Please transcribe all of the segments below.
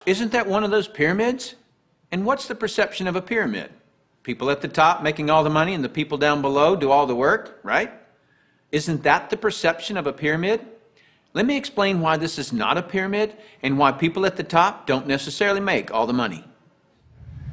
Isn't that one of those pyramids? And what's the perception of a pyramid? People at the top making all the money and the people down below do all the work, right? Isn't that the perception of a pyramid? Let me explain why this is not a pyramid and why people at the top don't necessarily make all the money.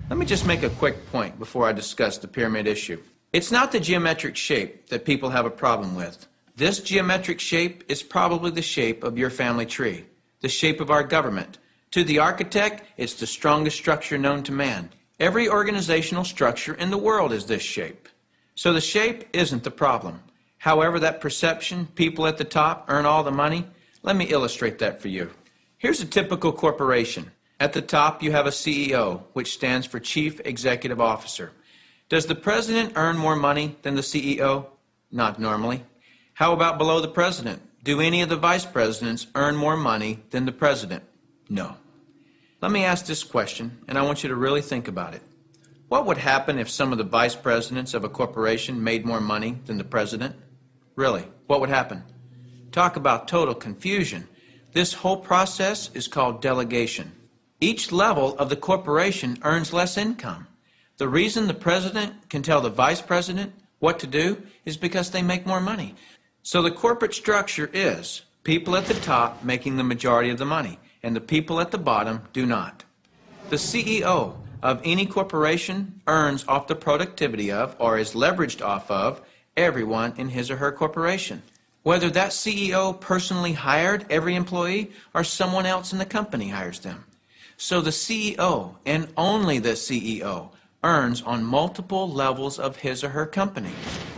Let me just make a quick point before I discuss the pyramid issue. It's not the geometric shape that people have a problem with. This geometric shape is probably the shape of your family tree, the shape of our government. To the architect, it's the strongest structure known to man. Every organizational structure in the world is this shape. So the shape isn't the problem. However, that perception, people at the top earn all the money, let me illustrate that for you. Here's a typical corporation. At the top, you have a CEO, which stands for Chief Executive Officer. Does the president earn more money than the CEO? Not normally. How about below the president? Do any of the vice presidents earn more money than the president? No. Let me ask this question, and I want you to really think about it. What would happen if some of the vice presidents of a corporation made more money than the president? Really, what would happen? Talk about total confusion. This whole process is called delegation. Each level of the corporation earns less income. The reason the president can tell the vice president what to do is because they make more money. So the corporate structure is people at the top making the majority of the money, and the people at the bottom do not. The CEO of any corporation earns off the productivity of, or is leveraged off of, everyone in his or her corporation. Whether that CEO personally hired every employee or someone else in the company hires them. So the CEO, and only the CEO, earns on multiple levels of his or her company.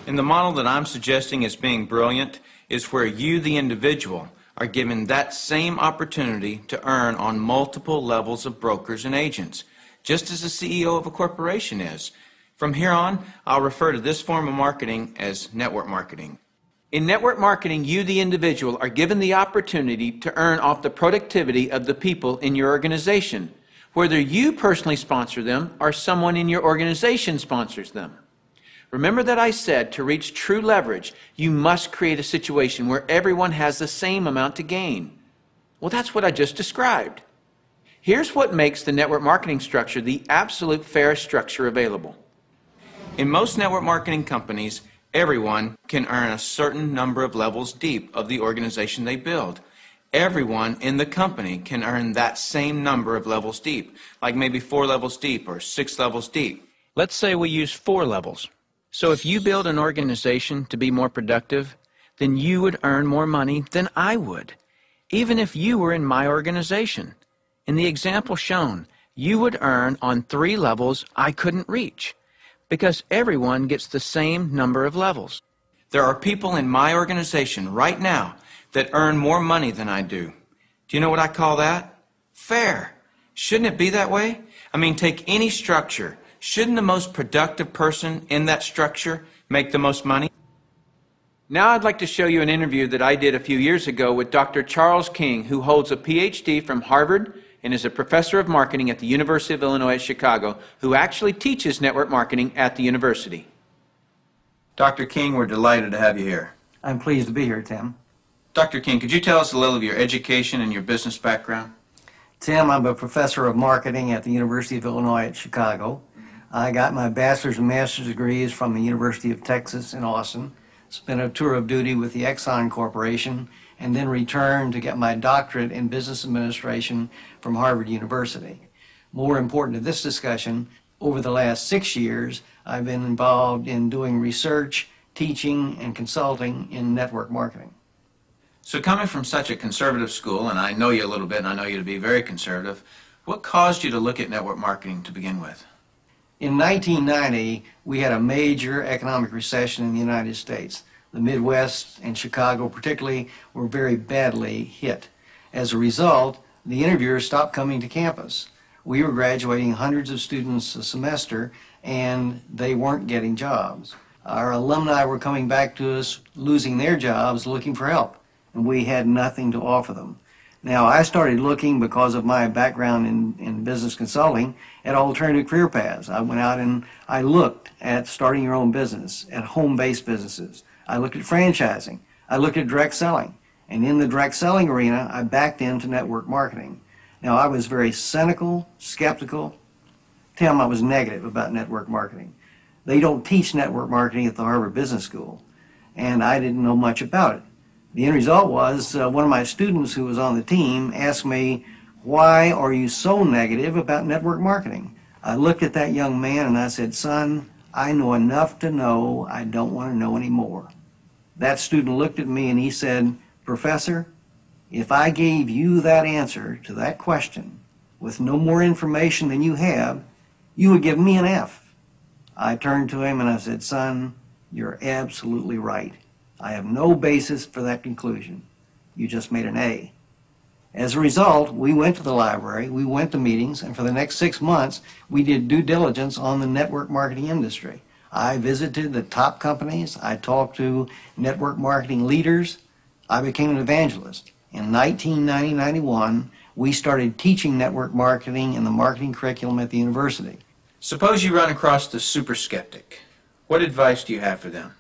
And the model that I'm suggesting as being brilliant is where you, the individual, are given that same opportunity to earn on multiple levels of brokers and agents, just as the CEO of a corporation is. From here on, I'll refer to this form of marketing as network marketing. In network marketing, you, the individual, are given the opportunity to earn off the productivity of the people in your organization, whether you personally sponsor them or someone in your organization sponsors them. Remember that I said to reach true leverage, you must create a situation where everyone has the same amount to gain. Well, that's what I just described. Here's what makes the network marketing structure the absolute fairest structure available. In most network marketing companies, everyone can earn a certain number of levels deep of the organization they build. Everyone in the company can earn that same number of levels deep, like maybe 4 levels deep or 6 levels deep. Let's say we use 4 levels. So if you build an organization to be more productive, then you would earn more money than I would, even if you were in my organization. In the example shown, you would earn on 3 levels I couldn't reach, because everyone gets the same number of levels. There are people in my organization right now that earn more money than I do. Do you know what I call that? Fair. Shouldn't it be that way? I mean, take any structure. Shouldn't the most productive person in that structure make the most money? Now I'd like to show you an interview that I did a few years ago with Dr. Charles King, who holds a PhD from Harvard and is a professor of marketing at the University of Illinois at Chicago, who actually teaches network marketing at the university. Dr. King, we're delighted to have you here. I'm pleased to be here, Tim. Dr. King, could you tell us a little of your education and your business background? Tim, I'm a professor of marketing at the University of Illinois at Chicago. I got my bachelor's and master's degrees from the University of Texas in Austin, spent a tour of duty with the Exxon Corporation, and then returned to get my doctorate in business administration from Harvard University. More important to this discussion, over the last 6 years, I've been involved in doing research, teaching, and consulting in network marketing. So coming from such a conservative school, and I know you a little bit, and I know you to be very conservative, what caused you to look at network marketing to begin with? In 1990, we had a major economic recession in the United States. The Midwest and Chicago particularly were very badly hit. As a result, the interviewers stopped coming to campus. We were graduating hundreds of students a semester, and they weren't getting jobs. Our alumni were coming back to us, losing their jobs, looking for help, and we had nothing to offer them. Now, I started looking, because of my background in business consulting, at alternative career paths. I went out and I looked at starting your own business, at home-based businesses. I looked at franchising. I looked at direct selling. And in the direct selling arena, I backed into network marketing. Now, I was very cynical, skeptical. Tim, I was negative about network marketing. They don't teach network marketing at the Harvard Business School, and I didn't know much about it. The end result was one of my students who was on the team asked me, "Why are you so negative about network marketing?" I looked at that young man and I said, "Son, I know enough to know I don't want to know any more." That student looked at me and he said, "Professor, if I gave you that answer to that question with no more information than you have, you would give me an F." I turned to him and I said, "Son, you're absolutely right. I have no basis for that conclusion. You just made an A." As a result, we went to the library, we went to meetings, and for the next 6 months, we did due diligence on the network marketing industry. I visited the top companies, I talked to network marketing leaders, I became an evangelist. In 1990-91, we started teaching network marketing in the marketing curriculum at the university. Suppose you run across the super skeptic. What advice do you have for them?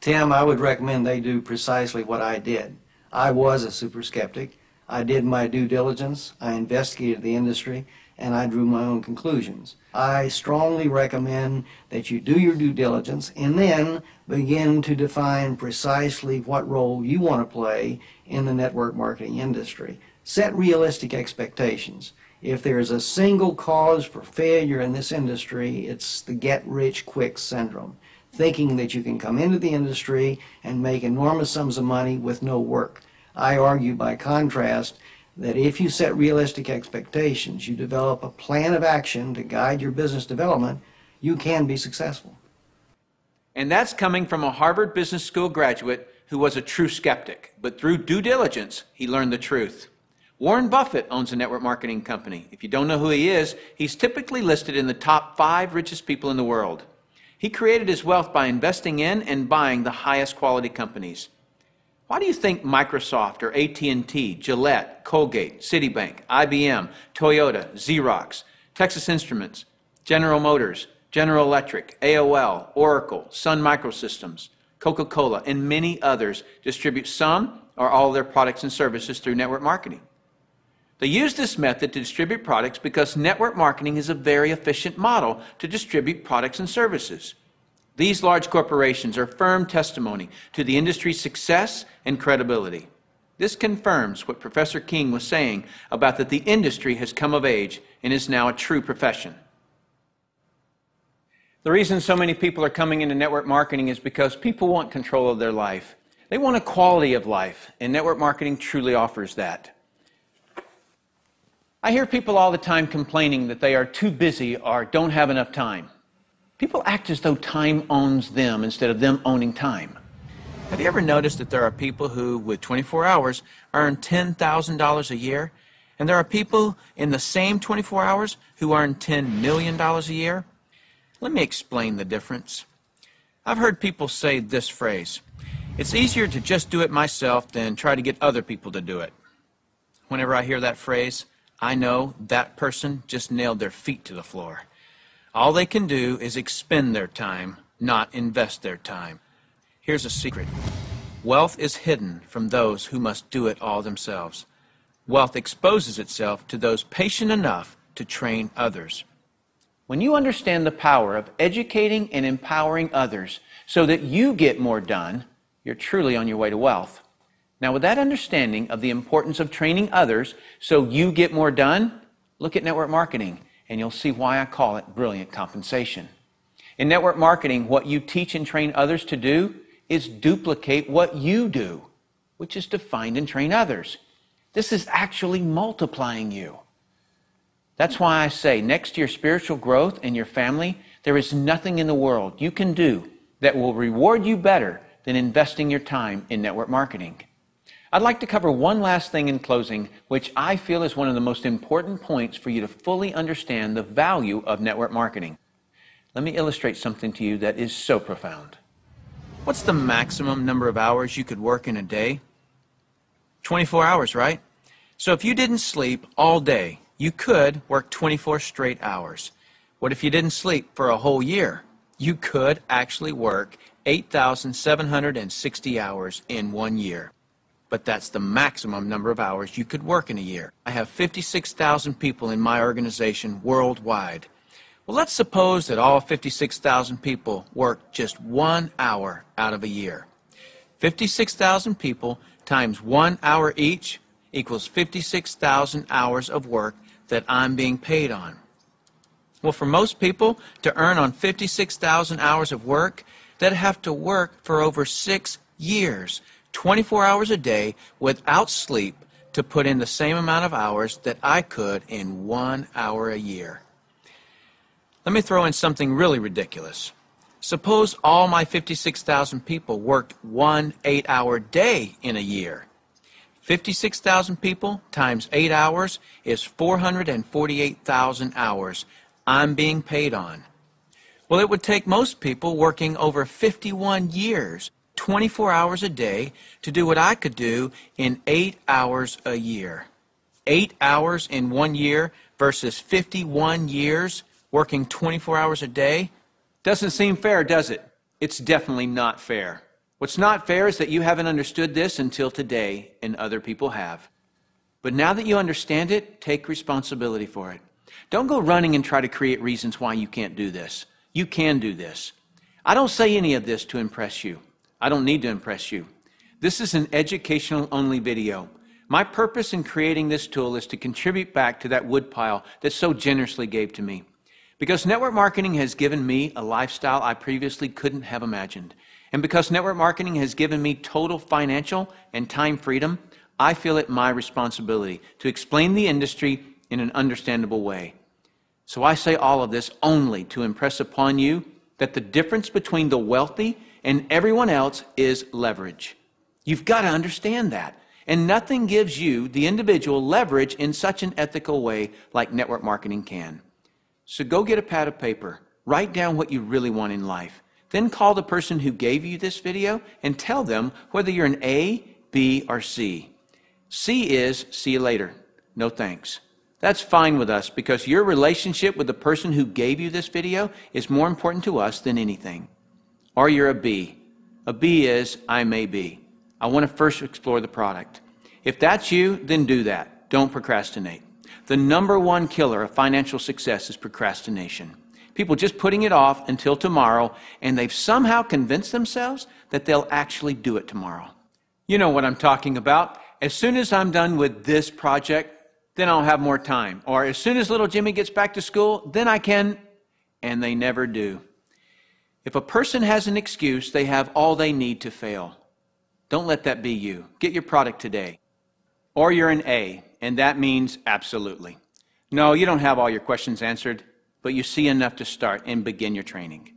Tim, I would recommend they do precisely what I did. I was a super skeptic. I did my due diligence, I investigated the industry, and I drew my own conclusions. I strongly recommend that you do your due diligence and then begin to define precisely what role you want to play in the network marketing industry. Set realistic expectations. If there's a single cause for failure in this industry, it's the get-rich-quick syndrome, thinking that you can come into the industry and make enormous sums of money with no work. I argue, by contrast, that if you set realistic expectations, you develop a plan of action to guide your business development, you can be successful. And that's coming from a Harvard Business School graduate who was a true skeptic, but through due diligence, he learned the truth. Warren Buffett owns a network marketing company. If you don't know who he is, he's typically listed in the top 5 richest people in the world. He created his wealth by investing in and buying the highest quality companies. Why do you think Microsoft or AT&T, Gillette, Colgate, Citibank, IBM, Toyota, Xerox, Texas Instruments, General Motors, General Electric, AOL, Oracle, Sun Microsystems, Coca-Cola, and many others distribute some or all of their products and services through network marketing? They use this method to distribute products because network marketing is a very efficient model to distribute products and services. These large corporations are firm testimony to the industry's success and credibility. This confirms what Professor King was saying about that the industry has come of age and is now a true profession. The reason so many people are coming into network marketing is because people want control of their life. They want a quality of life, and network marketing truly offers that. I hear people all the time complaining that they are too busy or don't have enough time. People act as though time owns them instead of them owning time. Have you ever noticed that there are people who, with 24 hours, earn $10,000 a year, and there are people in the same 24 hours who earn $10 million a year? Let me explain the difference. I've heard people say this phrase, "It's easier to just do it myself than try to get other people to do it." Whenever I hear that phrase, I know that person just nailed their feet to the floor. All they can do is expend their time, not invest their time. Here's a secret. Wealth is hidden from those who must do it all themselves. Wealth exposes itself to those patient enough to train others. When you understand the power of educating and empowering others so that you get more done, you're truly on your way to wealth. Now, with that understanding of the importance of training others so you get more done, look at network marketing, and you'll see why I call it brilliant compensation. In network marketing, what you teach and train others to do is duplicate what you do, which is to find and train others. This is actually multiplying you. That's why I say, next to your spiritual growth and your family, there is nothing in the world you can do that will reward you better than investing your time in network marketing. I'd like to cover one last thing in closing, which I feel is one of the most important points for you to fully understand the value of network marketing. Let me illustrate something to you that is so profound. What's the maximum number of hours you could work in a day? 24 hours, right? So if you didn't sleep all day, you could work 24 straight hours. What if you didn't sleep for a whole year? You could actually work 8,760 hours in 1 year. but that's the maximum number of hours you could work in a year. I have 56,000 people in my organization worldwide. Well, let's suppose that all 56,000 people work just 1 hour out of a year. 56,000 people times 1 hour each equals 56,000 hours of work that I'm being paid on. Well, for most people to earn on 56,000 hours of work, they'd have to work for over 6 years, 24 hours a day without sleep to put in the same amount of hours that I could in 1 hour a year. Let me throw in something really ridiculous. Suppose all my 56,000 people worked 1 8-hour day in a year. 56,000 people times 8 hours is 448,000 hours I'm being paid on. Well, it would take most people working over 51 years, 24 hours a day, to do what I could do in 8 hours a year. 8 hours in 1 year versus 51 years working 24 hours a day? Doesn't seem fair, does it? It's definitely not fair. What's not fair is that you haven't understood this until today, and other people have. But now that you understand it, take responsibility for it. Don't go running and try to create reasons why you can't do this. You can do this. I don't say any of this to impress you. I don't need to impress you. This is an educational-only video. My purpose in creating this tool is to contribute back to that woodpile that so generously gave to me. Because network marketing has given me a lifestyle I previously couldn't have imagined. And because network marketing has given me total financial and time freedom, I feel it my responsibility to explain the industry in an understandable way. So I say all of this only to impress upon you that the difference between the wealthy and everyone else is leverage. You've got to understand that. And nothing gives you, the individual, leverage in such an ethical way like network marketing can. So go get a pad of paper, write down what you really want in life. Then call the person who gave you this video and tell them whether you're an A, B, or C. C is, see you later, no thanks. That's fine with us because your relationship with the person who gave you this video is more important to us than anything. Or you're a B. A B is, I may be. I want to first explore the product. If that's you, then do that. Don't procrastinate. The #1 killer of financial success is procrastination. People just putting it off until tomorrow, and they've somehow convinced themselves that they'll actually do it tomorrow. You know what I'm talking about. As soon as I'm done with this project, then I'll have more time. Or as soon as little Jimmy gets back to school, then I can, and they never do. If a person has an excuse, they have all they need to fail. Don't let that be you. Get your product today. Or you're an A, and that means absolutely. No, you don't have all your questions answered, but you see enough to start and begin your training.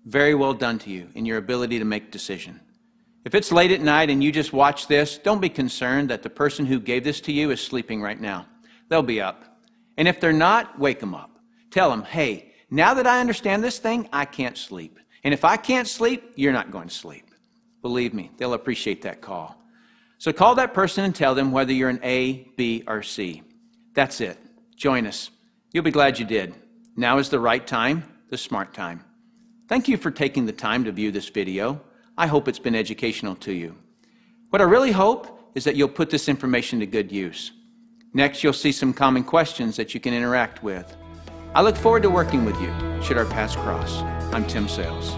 Very well done to you in your ability to make a decision. If it's late at night and you just watch this, don't be concerned that the person who gave this to you is sleeping right now. They'll be up. And if they're not, wake them up. Tell them, hey, now that I understand this thing, I can't sleep. And if I can't sleep, you're not going to sleep. Believe me, they'll appreciate that call. So call that person and tell them whether you're an A, B, or C. That's it. Join us. You'll be glad you did. Now is the right time, the smart time. Thank you for taking the time to view this video. I hope it's been educational to you. What I really hope is that you'll put this information to good use. Next, you'll see some common questions that you can interact with. I look forward to working with you, should our paths cross. I'm Tim Sales.